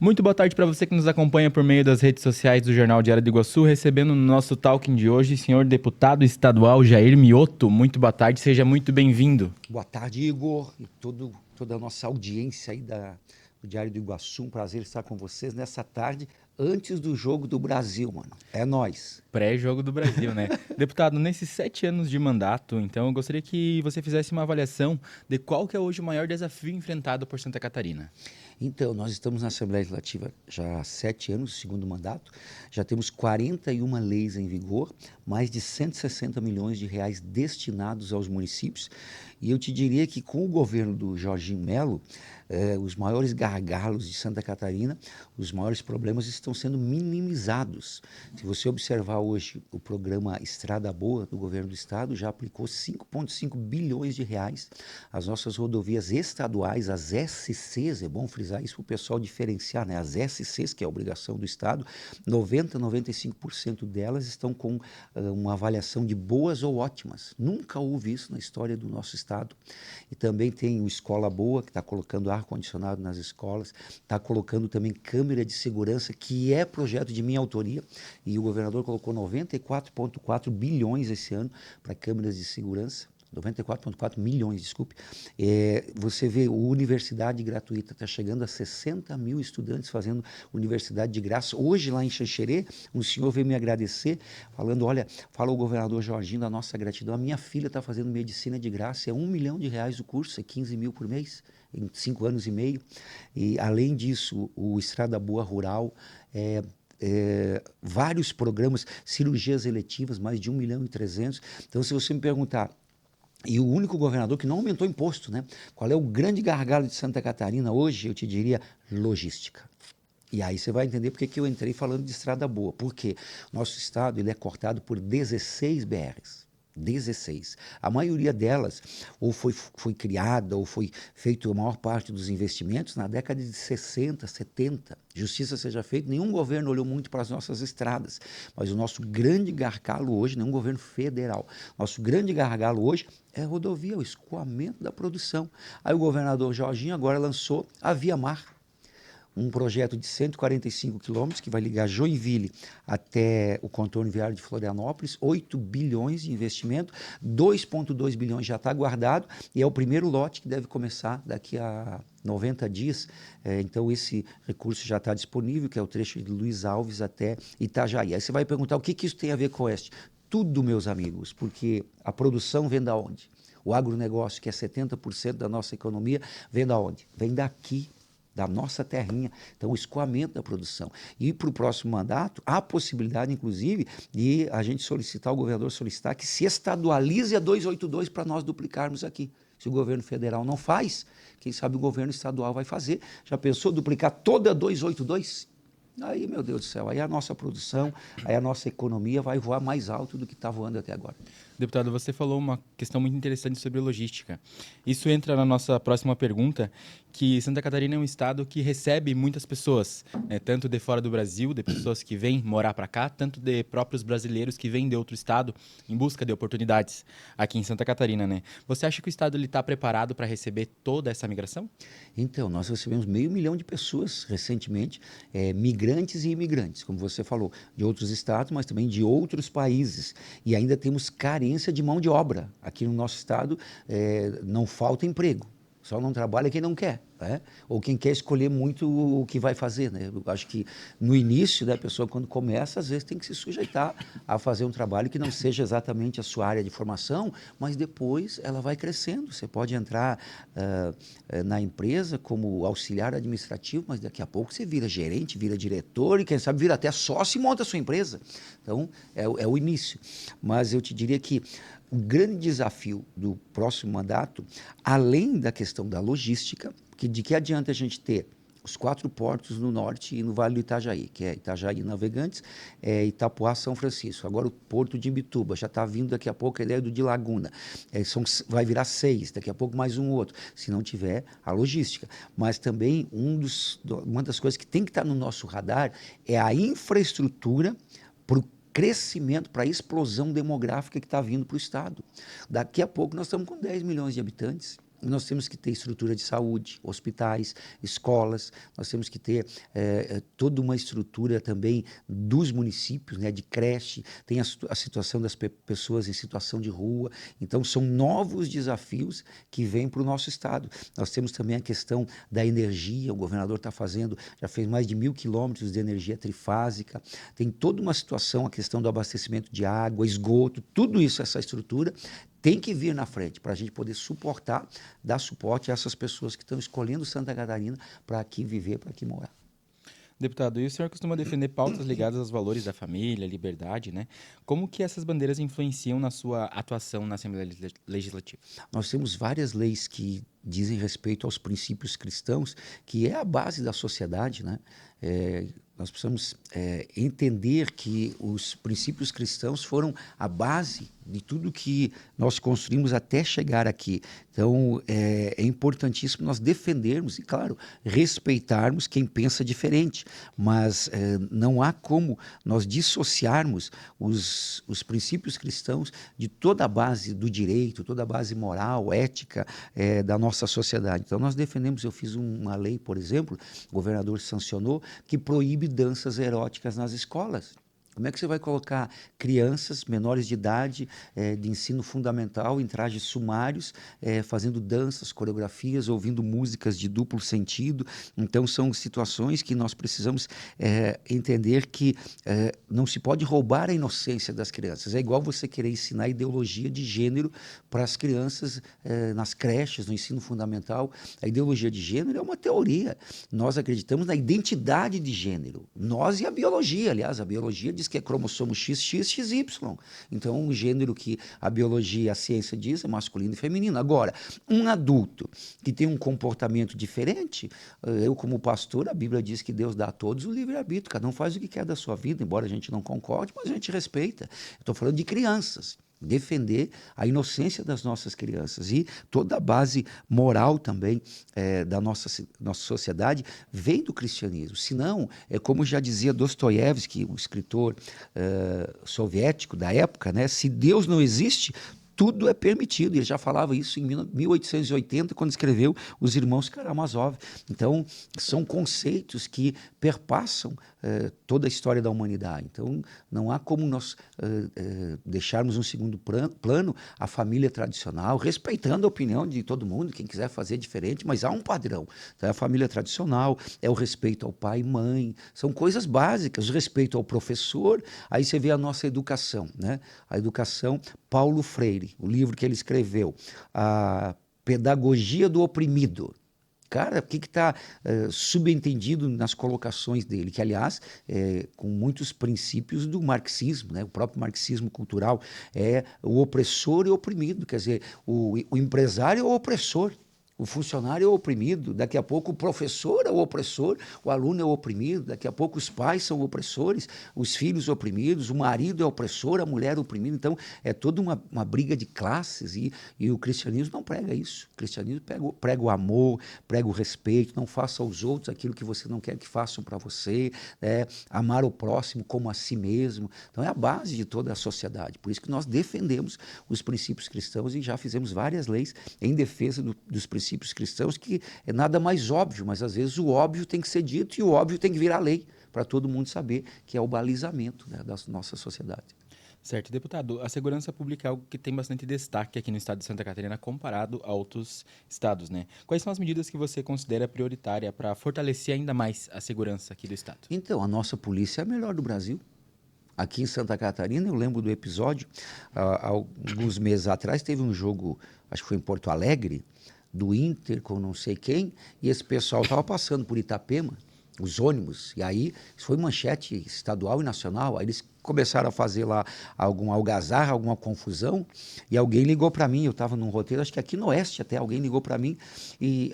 Muito boa tarde para você que nos acompanha por meio das redes sociais do Jornal Diário do Iguaçu, recebendo no nosso talking de hoje, senhor deputado estadual Jair Mioto. Muito boa tarde, seja muito bem-vindo. Boa tarde, Igor, e toda a nossa audiência aí do Diário do Iguaçu. Um prazer estar com vocês nessa tarde, antes do jogo do Brasil, mano. É nóis. Pré-jogo do Brasil, né? Deputado, nesses 7 anos de mandato, então, eu gostaria que você fizesse uma avaliação de qual que é hoje o maior desafio enfrentado por Santa Catarina. Então, nós estamos na Assembleia Legislativa já há 7 anos, segundo mandato. Já temos 41 leis em vigor, mais de 160 milhões de reais destinados aos municípios. E eu te diria que com o governo do Jorginho Melo, os maiores gargalos de Santa Catarina, os maiores problemas estão sendo minimizados. Se você observar hoje o programa Estrada Boa do governo do estado, já aplicou 5,5 bilhões de reais às nossas rodovias estaduais, as SCs, é bom frisar isso para o pessoal diferenciar, né? As SCs, que é a obrigação do estado, 95% delas estão com uma avaliação de boas ou ótimas. Nunca houve isso na história do nosso estado. E também tem o Escola Boa, que está colocando ar-condicionado nas escolas, está colocando também câmera de segurança, que é projeto de minha autoria, e o governador colocou 94,4 bilhões esse ano para câmeras de segurança. 94,4 milhões, desculpe. Você vê, a universidade gratuita está chegando a 60 mil estudantes fazendo universidade de graça. Hoje, lá em Xanxerê, um senhor veio me agradecer, falando, olha, fala o governador Jorginho da nossa gratidão, a minha filha está fazendo medicina de graça, é R$ 1 milhão o curso, é 15 mil por mês, em 5 anos e meio. E, além disso, o Estrada Boa Rural, vários programas, cirurgias eletivas, mais de 1 milhão e 300. Então, se você me perguntar, e o único governador que não aumentou imposto, né? Qual é o grande gargalo de Santa Catarina hoje? Eu te diria logística. E aí você vai entender por que eu entrei falando de Estrada Boa. Porque nosso estado ele é cortado por 16 BRs. 16. A maioria delas ou foi criada ou foi feito a maior parte dos investimentos na década de 60, 70. Justiça seja feita, nenhum governo olhou muito para as nossas estradas, mas o nosso grande gargalo hoje, nenhum governo federal, nosso grande gargalo hoje é a rodovia, o escoamento da produção. Aí o governador Jorginho agora lançou a Via Mar, um projeto de 145 quilômetros que vai ligar Joinville até o contorno viário de Florianópolis, 8 bilhões de investimento, 2,2 bilhões já está guardado e é o primeiro lote que deve começar daqui a 90 dias. Então esse recurso já está disponível, que é o trecho de Luiz Alves até Itajaí. Aí você vai perguntar o que isso tem a ver com o Oeste? Tudo, meus amigos, porque a produção vem da onde? O agronegócio, que é 70% da nossa economia, vem da onde? Vem daqui, da nossa terrinha. Então, o escoamento da produção. E para o próximo mandato, há possibilidade, inclusive, de a gente solicitar, o governador solicitar, que se estadualize a 282 para nós duplicarmos aqui. Se o governo federal não faz, quem sabe o governo estadual vai fazer. Já pensou duplicar toda a 282? Aí, meu Deus do céu, aí a nossa produção, aí a nossa economia vai voar mais alto do que está voando até agora. Deputado, você falou uma questão muito interessante sobre logística. Isso entra na nossa próxima pergunta, que Santa Catarina é um estado que recebe muitas pessoas, né, tanto de fora do Brasil, de pessoas que vêm morar para cá, tanto de próprios brasileiros que vêm de outro estado em busca de oportunidades aqui em Santa Catarina, né? Você acha que o estado está preparado para receber toda essa migração? Então, nós recebemos 500 mil de pessoas recentemente, migrantes e imigrantes, como você falou, de outros estados, mas também de outros países. E ainda temos carência de mão de obra. Aqui no nosso estado não falta emprego. Só não trabalha quem não quer, né? Ou quem quer escolher muito o que vai fazer, né? Eu acho que no início, né, a pessoa, quando começa, às vezes tem que se sujeitar a fazer um trabalho que não seja exatamente a sua área de formação, mas depois ela vai crescendo. Você pode entrar na empresa como auxiliar administrativo, mas daqui a pouco você vira gerente, vira diretor e quem sabe vira até sócio e monta a sua empresa. Então, é o início. Mas eu te diria que o grande desafio do próximo mandato, além da questão da logística, que de que adianta a gente ter os 4 portos no norte e no Vale do Itajaí, que é Itajaí Navegantes, Itapuá, São Francisco. Agora o Porto de Imbituba, já está vindo daqui a pouco a ideia do de Laguna. Vai virar 6, daqui a pouco mais um outro, se não tiver a logística. Mas também uma das coisas que tem que estar no nosso radar é a infraestrutura para o crescimento, para a explosão demográfica que está vindo para o estado. Daqui a pouco nós estamos com 10 milhões de habitantes. Nós temos que ter estrutura de saúde, hospitais, escolas, nós temos que ter toda uma estrutura também dos municípios, né, de creche, tem a situação das pessoas em situação de rua. Então, são novos desafios que vêm para o nosso estado. Nós temos também a questão da energia, o governador está fazendo, já fez mais de 1.000 quilômetros de energia trifásica, tem toda uma situação, a questão do abastecimento de água, esgoto, tudo isso, essa estrutura, tem que vir na frente para a gente poder suportar, dar suporte a essas pessoas que estão escolhendo Santa Catarina para aqui viver, para aqui morar. Deputado, e o senhor costuma defender pautas ligadas aos valores da família, liberdade, né? Como que essas bandeiras influenciam na sua atuação na Assembleia Legislativa? Nós temos várias leis que dizem respeito aos princípios cristãos, que é a base da sociedade, né? Nós precisamos entender que os princípios cristãos foram a base de tudo que nós construímos até chegar aqui. Então, é importantíssimo nós defendermos e, claro, respeitarmos quem pensa diferente, mas não há como nós dissociarmos os princípios cristãos de toda a base do direito, toda a base moral, ética da nossa sociedade. Então, nós defendemos, eu fiz uma lei, por exemplo, o governador sancionou, que proíbe danças eróticas nas escolas. Como é que você vai colocar crianças menores de idade, de ensino fundamental, em trajes sumários, fazendo danças, coreografias, ouvindo músicas de duplo sentido? Então, são situações que nós precisamos entender que não se pode roubar a inocência das crianças. É igual você querer ensinar ideologia de gênero para as crianças nas creches, no ensino fundamental. A ideologia de gênero é uma teoria. Nós acreditamos na identidade de gênero. Nós e a biologia, aliás, a biologia diz que é cromossomo XX, XY. Então, um gênero que a biologia, a ciência diz é masculino e feminino. Agora, um adulto que tem um comportamento diferente, eu como pastor, a Bíblia diz que Deus dá a todos o livre-arbítrio, cada um faz o que quer da sua vida, embora a gente não concorde, mas a gente respeita. Estou falando de crianças. Defender a inocência das nossas crianças e toda a base moral também da nossa sociedade vem do cristianismo. Senão, como já dizia Dostoiévski, o escritor soviético da época, né, se Deus não existe, tudo é permitido. Ele já falava isso em 1880, quando escreveu Os Irmãos Karamazov. Então, são conceitos que perpassam toda a história da humanidade. Então, não há como nós deixarmos um segundo plano a família tradicional, respeitando a opinião de todo mundo, quem quiser fazer diferente, mas há um padrão. Então, a família tradicional é o respeito ao pai e mãe, são coisas básicas, o respeito ao professor. Aí você vê a nossa educação, né? A educação, Paulo Freire, o livro que ele escreveu, A Pedagogia do Oprimido. Cara, o que está subentendido nas colocações dele? Que, aliás, com muitos princípios do marxismo, né? O próprio marxismo cultural é o opressor e o oprimido. Quer dizer, o empresário é o opressor. O funcionário é o oprimido, daqui a pouco o professor é o opressor, o aluno é o oprimido, daqui a pouco os pais são opressores, os filhos oprimidos, o marido é opressor, a mulher é oprimida. Então, é toda uma briga de classes e o cristianismo não prega isso. O cristianismo prega o amor, prega o respeito, não faça aos outros aquilo que você não quer que façam para você, amar o próximo como a si mesmo. Então, é a base de toda a sociedade. Por isso que nós defendemos os princípios cristãos e já fizemos várias leis em defesa dos princípios cristãos, que é nada mais óbvio, mas às vezes o óbvio tem que ser dito e o óbvio tem que virar lei, para todo mundo saber que é o balizamento, né, da nossa sociedade. Certo, deputado, a segurança pública é algo que tem bastante destaque aqui no estado de Santa Catarina comparado a outros estados, né? Quais são as medidas que você considera prioritária para fortalecer ainda mais a segurança aqui do estado? Então, a nossa polícia é a melhor do Brasil. Aqui em Santa Catarina, eu lembro do episódio, há alguns meses atrás, teve um jogo, acho que foi em Porto Alegre, do Inter com não sei quem, e esse pessoal estava passando por Itapema, os ônibus, e aí isso foi manchete estadual e nacional, aí eles começaram a fazer lá alguma algazarra, alguma confusão, e alguém ligou para mim, eu estava num roteiro, acho que aqui no Oeste até, alguém ligou para mim, e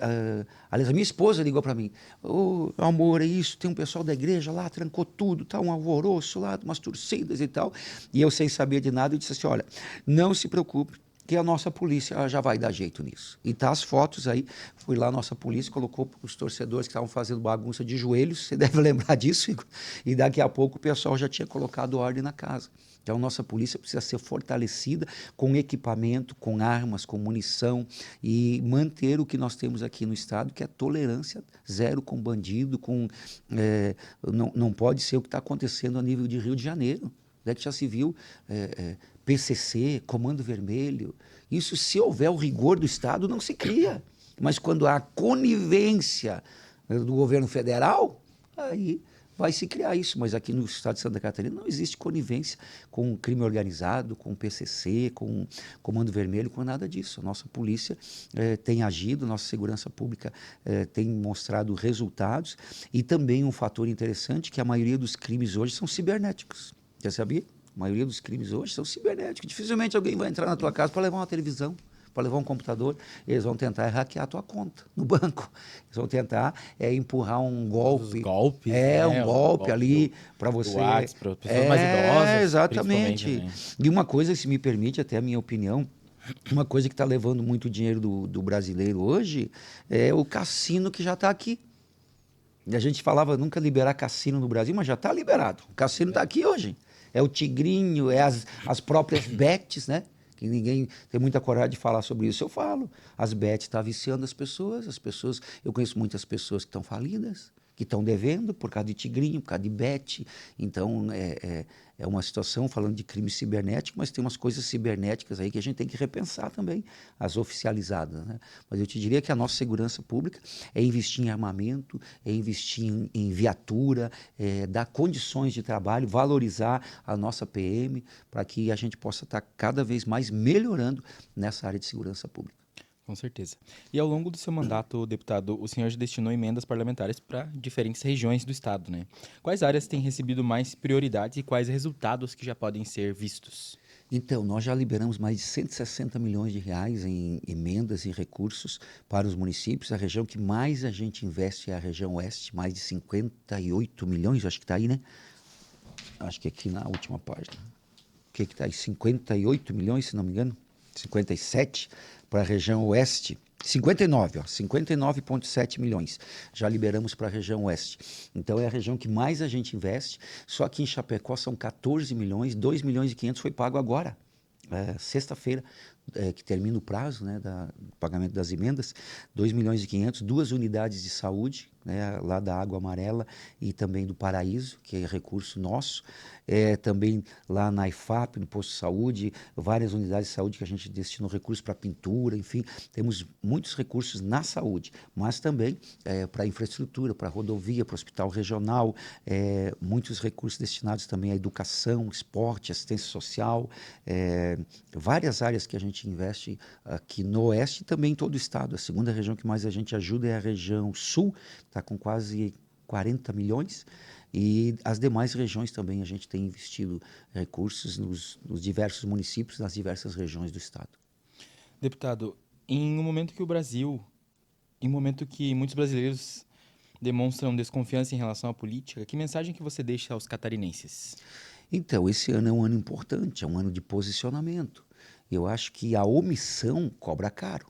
aliás, a minha esposa ligou para mim, amor, é isso, tem um pessoal da igreja lá, trancou tudo, tá um alvoroço lá, umas torcidas e tal, e eu sem saber de nada, eu disse assim, olha, não se preocupe, que a nossa polícia já vai dar jeito nisso. E tá as fotos aí, fui lá, a nossa polícia colocou os torcedores que estavam fazendo bagunça de joelhos, você deve lembrar disso, Igor, e daqui a pouco o pessoal já tinha colocado ordem na casa. Então, nossa polícia precisa ser fortalecida com equipamento, com armas, com munição e manter o que nós temos aqui no Estado, que é tolerância zero com bandido, não pode ser o que está acontecendo a nível de Rio de Janeiro. Que já se viu PCC, Comando Vermelho. Isso, se houver o rigor do Estado, não se cria. Mas quando há conivência do governo federal, aí vai se criar isso. Mas aqui no estado de Santa Catarina não existe conivência com crime organizado, com PCC, com Comando Vermelho, com nada disso. A nossa polícia tem agido, nossa segurança pública tem mostrado resultados e também um fator interessante que a maioria dos crimes hoje são cibernéticos. Já sabia? A maioria dos crimes hoje são cibernéticos. Dificilmente alguém vai entrar na tua casa para levar uma televisão, para levar um computador. Eles vão tentar hackear a tua conta no banco. Eles vão tentar empurrar um golpe. Os golpes, um golpe ali para você. Para pessoas mais idosas. Exatamente. Né? E uma coisa, se me permite, até a minha opinião, uma coisa que está levando muito dinheiro do brasileiro hoje é o cassino que já está aqui. E a gente falava nunca liberar cassino no Brasil, mas já está liberado. O cassino está aqui hoje. É o tigrinho, é as próprias bets, né? Que ninguém tem muita coragem de falar sobre isso. Eu falo. As bets estão viciando as pessoas. Eu conheço muitas pessoas que estão falidas, que estão devendo por causa de tigrinho, por causa de bet. Então, é uma situação falando de crime cibernético, mas tem umas coisas cibernéticas aí que a gente tem que repensar também, as oficializadas, né? Mas eu te diria que a nossa segurança pública é investir em armamento, é investir em viatura, dar condições de trabalho, valorizar a nossa PM, para que a gente possa estar cada vez mais melhorando nessa área de segurança pública. Com certeza. E ao longo do seu mandato, deputado, o senhor já destinou emendas parlamentares para diferentes regiões do estado, né? Quais áreas têm recebido mais prioridades e quais resultados que já podem ser vistos? Então, nós já liberamos mais de 160 milhões de reais em emendas e recursos para os municípios. A região que mais a gente investe é a região oeste, mais de 58 milhões, acho que está aí, né? Acho que aqui na última página. O que está aí? 58 milhões, se não me engano? 57 para a região oeste, 59, 59,7 milhões já liberamos para a região oeste. Então é a região que mais a gente investe, só que em Chapecó são 14 milhões, 2 milhões e 500 foi pago agora, sexta-feira, que termina o prazo, né, do pagamento das emendas, 2 milhões e 500, 2 unidades de saúde, né, lá da Água Amarela e também do Paraíso, que é recurso nosso, também lá na IFAP, no posto de saúde, várias unidades de saúde que a gente destinou recursos para pintura, enfim, temos muitos recursos na saúde, mas também para infraestrutura, para rodovia, para hospital regional, muitos recursos destinados também à educação, esporte, assistência social, várias áreas que a gente investe aqui no oeste e também em todo o estado. A segunda região que mais a gente ajuda é a região sul, está com quase 40 milhões, e as demais regiões também a gente tem investido recursos nos diversos municípios, nas diversas regiões do estado. Deputado, em um momento que muitos brasileiros demonstram desconfiança em relação à política, que mensagem que você deixa aos catarinenses? Então, esse ano é um ano importante, é um ano de posicionamento. Eu acho que a omissão cobra caro,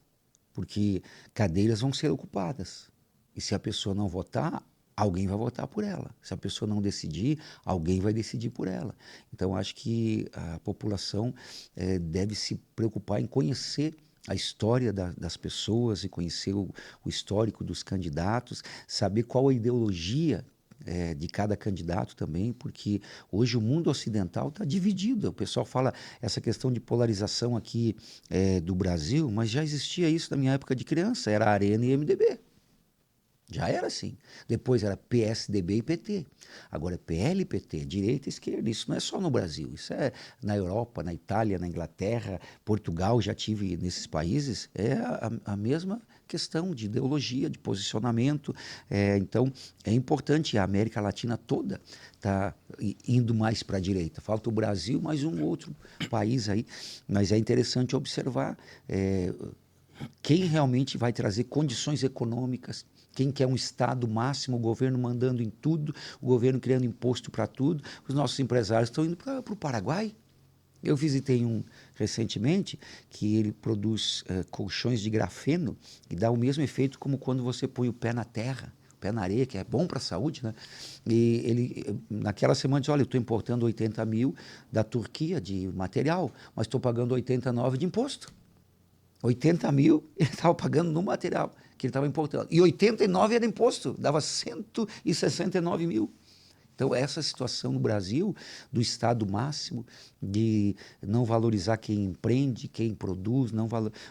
porque cadeiras vão ser ocupadas. E se a pessoa não votar, alguém vai votar por ela. Se a pessoa não decidir, alguém vai decidir por ela. Então, acho que a população deve se preocupar em conhecer a história das pessoas e conhecer o histórico dos candidatos, saber qual a ideologia de cada candidato também, porque hoje o mundo ocidental está dividido. O pessoal fala essa questão de polarização aqui do Brasil, mas já existia isso na minha época de criança, era Arena e MDB. Já era assim. Depois era PSDB e PT. Agora é PL e PT, direita e esquerda. Isso não é só no Brasil, isso é na Europa, na Itália, na Inglaterra, Portugal, já tive nesses países. É a mesma questão de ideologia, de posicionamento. Então, é importante, a América Latina toda está indo mais para a direita. Falta o Brasil, mais um outro país aí. Mas é interessante observar quem realmente vai trazer condições econômicas, quem quer um Estado máximo, o governo mandando em tudo, o governo criando imposto para tudo. Os nossos empresários estão indo para o Paraguai. Eu visitei um recentemente que ele produz colchões de grafeno e dá o mesmo efeito como quando você põe o pé na terra, o pé na areia, que é bom para a saúde, né? E ele, naquela semana, disse, olha, eu estou importando 80 mil da Turquia de material, mas estou pagando 89 de imposto. 80 mil ele estava pagando no material que ele estava importando. E 89 era imposto, dava 169 mil. Então, essa situação no Brasil, do Estado máximo, de não valorizar quem empreende, quem produz, não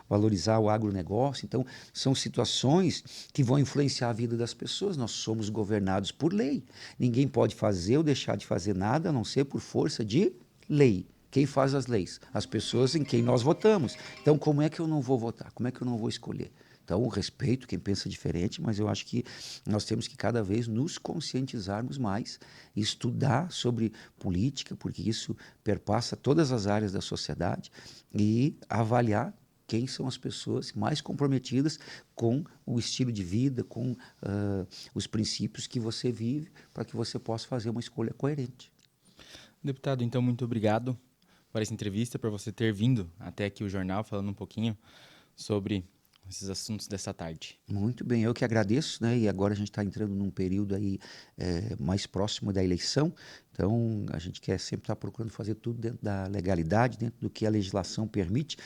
valorizar o agronegócio. Então, são situações que vão influenciar a vida das pessoas. Nós somos governados por lei. Ninguém pode fazer ou deixar de fazer nada, a não ser por força de lei. Quem faz as leis? As pessoas em quem nós votamos. Então, como é que eu não vou votar? Como é que eu não vou escolher? Então, respeito quem pensa diferente, mas eu acho que nós temos que cada vez nos conscientizarmos mais, estudar sobre política, porque isso perpassa todas as áreas da sociedade, e avaliar quem são as pessoas mais comprometidas com o estilo de vida, com os princípios que você vive, para que você possa fazer uma escolha coerente. Deputado, então, muito obrigado por essa entrevista, por você ter vindo até aqui o jornal falando um pouquinho sobre esses assuntos dessa tarde. Muito bem, eu que agradeço, né? E agora a gente está entrando num período aí mais próximo da eleição, então a gente quer sempre estar procurando fazer tudo dentro da legalidade, dentro do que a legislação permite.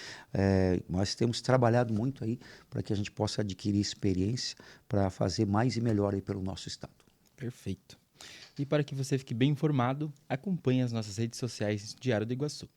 Nós temos trabalhado muito aí para que a gente possa adquirir experiência para fazer mais e melhor aí pelo nosso estado. Perfeito. E para que você fique bem informado, acompanhe as nossas redes sociais Diário do Iguaçu.